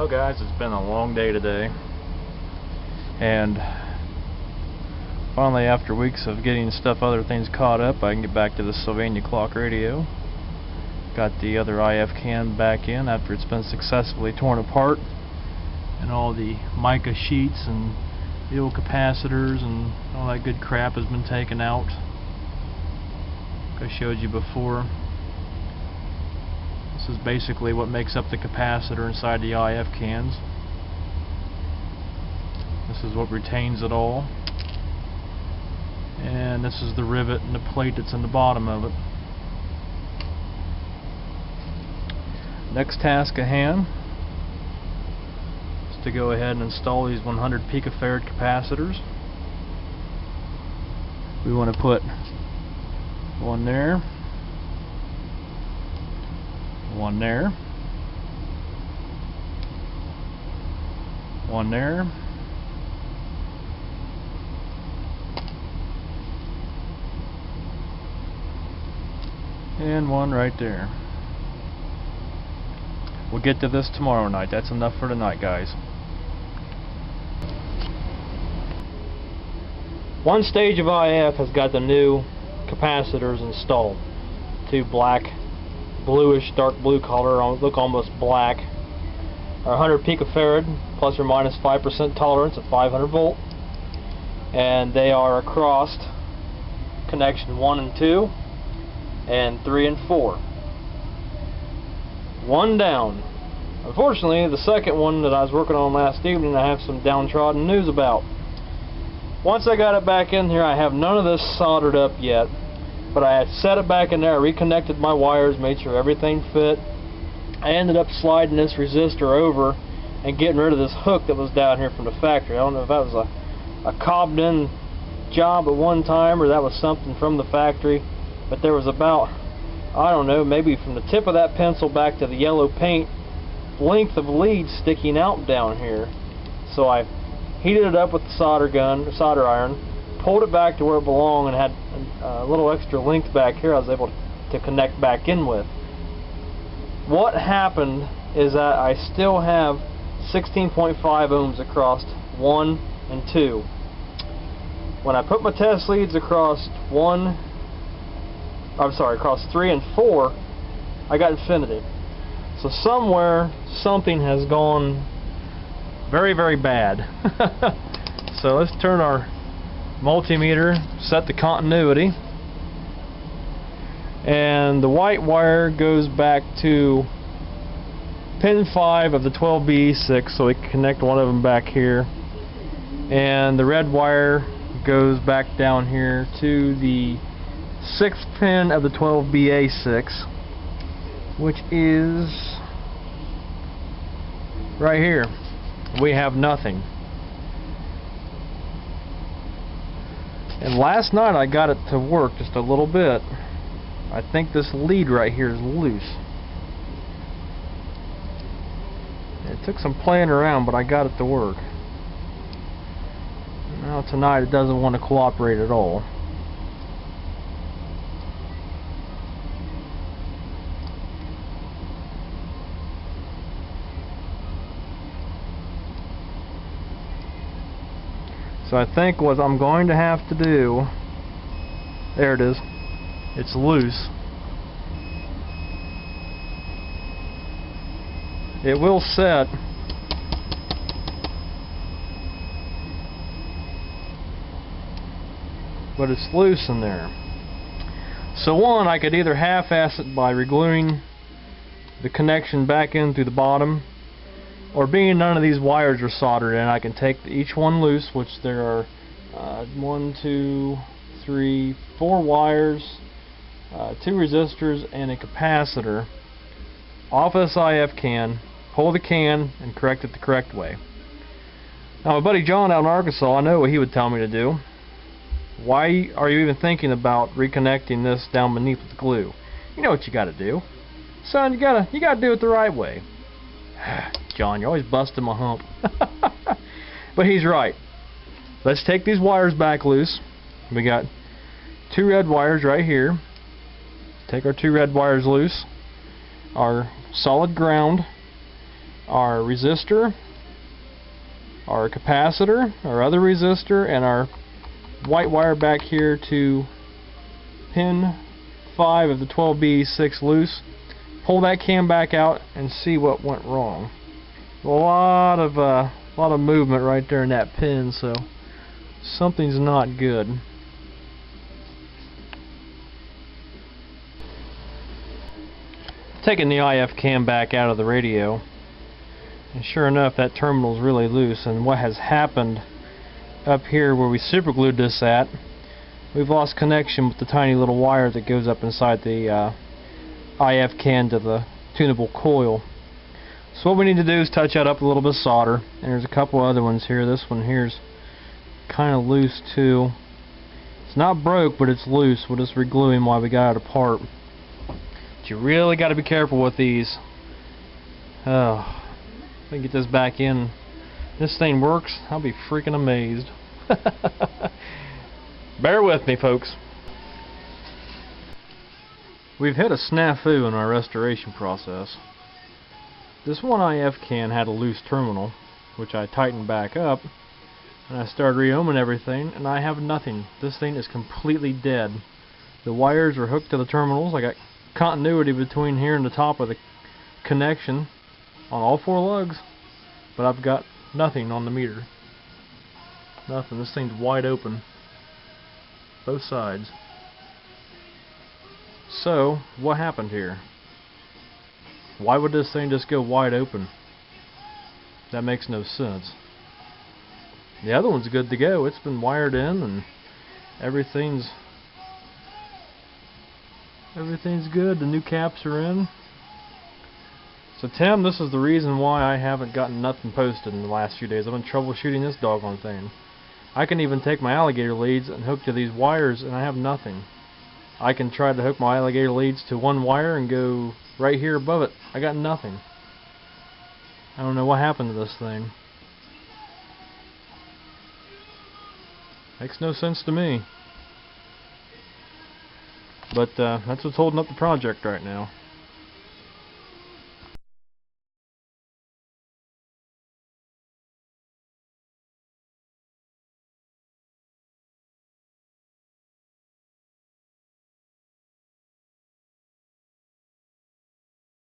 Well guys, it's been a long day today, and finally after weeks of getting other things caught up, I can get back to the Sylvania Cloack radio. Got the other IF can back in after it's been successfully torn apart, and all the mica sheets and the old capacitors and all that good crap has been taken out, like I showed you before. This is basically what makes up the capacitor inside the IF cans. This is what retains it all. And this is the rivet and the plate that's in the bottom of it. Next task at hand is to go ahead and install these 100 picofarad capacitors. We want to put one there, one there, one there, and one right there. We'll get to this tomorrow night. That's enough for tonight, guys. One stage of IF has got the new capacitors installed. Two black, bluish, dark blue color, look almost black. 100 picofarad, plus or minus 5% tolerance at 500 volt, and they are across connection 1 and 2, and 3 and 4. One down. Unfortunately, the second one that I was working on last evening, I have some downtrodden news about. Once I got it back in here, I have none of this soldered up yet, but I had set it back in there, I reconnected my wires, made sure everything fit. I ended up sliding this resistor over and getting rid of this hook that was down here from the factory. I don't know if that was a cobbed in job at one time or that was something from the factory, but there was about, I don't know, maybe from the tip of that pencil back to the yellow paint length of lead sticking out down here. So I heated it up with the solder iron, pulled it back to where it belonged, and had a little extra length back here I was able to connect back in with. What happened is that I still have 16.5 ohms across 1 and 2. When I put my test leads across across 3 and 4, I got infinity. So somewhere something has gone very, very bad. So let's turn our multimeter, set the continuity, and the white wire goes back to pin 5 of the 12BE6, so we can connect one of them back here, and the red wire goes back down here to the 6th pin of the 12BA6, which is right here. We have nothing. And last night I got it to work just a little bit. I think this lead right here is loose. It took some playing around, but I got it to work. Now tonight it doesn't want to cooperate at all. So I think what I'm going to have to do, there it is, it's loose. It will set, but it's loose in there. So one, I could either half-ass it by regluing the connection back in through the bottom, or being none of these wires are soldered in, I can take each one loose, which there are 1, 2, 3, 4 wires, 2 resistors, and a capacitor off this IF can, pull the can, and correct it the correct way. Now my buddy John out in Arkansas, I know what he would tell me to do. Why are you even thinking about reconnecting this down beneath with glue? You know what you gotta do. Son, you gotta do it the right way. John, you're always busting my hump. But he's right. Let's take these wires back loose. We got 2 red wires right here. Take our 2 red wires loose. Our solid ground, our resistor, our capacitor, our other resistor, and our white wire back here to pin 5 of the 12B6 loose. Pull that cam back out and see what went wrong. A lot of movement right there in that pin, so something's not good. Taking the IF cam back out of the radio, and sure enough, that terminal's really loose. And what has happened up here where we superglued this at, we've lost connection with the tiny little wire that goes up inside the IF can to the tunable coil. So what we need to do is touch that up a little bit of solder, and there's a couple other ones here. This one here's kind of loose too. It's not broke, but it's loose. We'll just reglue him while we got it apart. But you really got to be careful with these. Oh, if I can get this back in, this thing works, I'll be freaking amazed. Bear with me, folks. We've hit a snafu in our restoration process. This one IF can had a loose terminal, which I tightened back up, and I started re-ohming everything, and I have nothing. This thing is completely dead. The wires are hooked to the terminals. I got continuity between here and the top of the connection on all 4 lugs, but I've got nothing on the meter. Nothing. This thing's wide open. Both sides. So, what happened here? Why would this thing just go wide open? That makes no sense. The other one's good to go. It's been wired in and everything's good. The new caps are in. So Tim, this is the reason why I haven't gotten nothing posted in the last few days. I've been troubleshooting this doggone thing. I can even take my alligator leads and hook to these wires and I have nothing. I can try to hook my alligator leads to one wire and go right here above it. I got nothing. I don't know what happened to this thing. Makes no sense to me. But that's what's holding up the project right now.